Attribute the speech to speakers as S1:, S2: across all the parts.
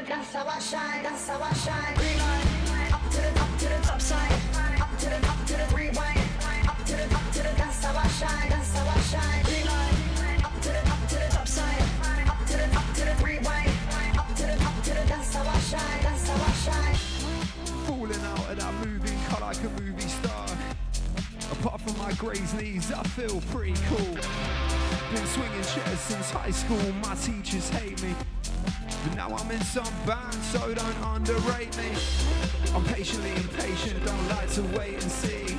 S1: That's how I shine. That's how I shine. Green light. Up to the top side. Up to the rewind. Up to the. That's how I shine. That's how I shine. Green light. Up to the top side. Up to the rewind. Up to the. That's how I shine. That's how I shine.
S2: Falling out of that moving car like a movie star. Apart from my grazed knees, I feel pretty cool. Been swinging chairs since high school, my teachers hate me. But now I'm in some band, so don't underrate me. I'm patiently impatient, don't like to wait and see.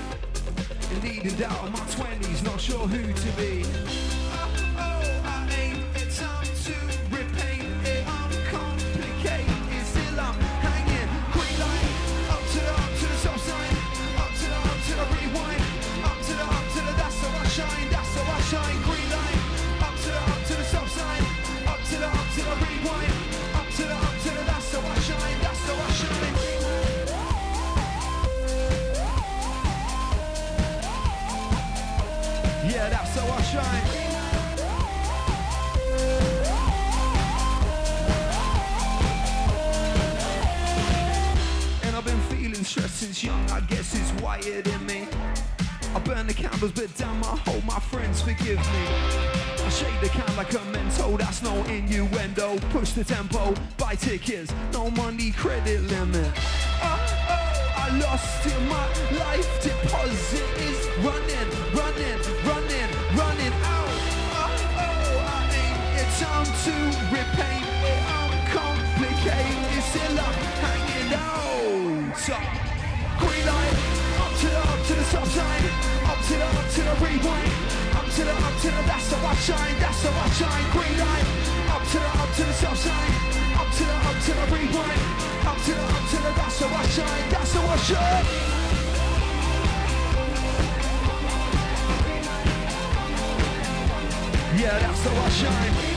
S2: Indeed, in doubt of my 20s, not sure who to be. I ain't it time to repaint it, uncomplicate it. Still I'm hanging, green light. Up to the stop sign. Up to the rewind. Up to the, that's how I shine. That's how I shine, green light. Up to the stop sign. Up to the rewind. Up to the, that's how I shine. That's how I shine. Yeah, that's how I shine. And I've been feeling stressed since young, I guess it's wired in me. I burn the candles, but damn, I hope my friends forgive me. I shake the can like a mento, that's no innuendo. Push the tempo, buy tickets, no money credit limit. I lost in my life deposit is running out. I ain't it time to repaint it, uncomplicate it, still I'm hanging out. So, green light, up to the stop sign, up to the rewind, up to the, that's how I shine, that's how I shine, green light, up to the stop sign, up to the rewind, up to the, that's how I shine, that's how I shine. Yeah, that's how I shine.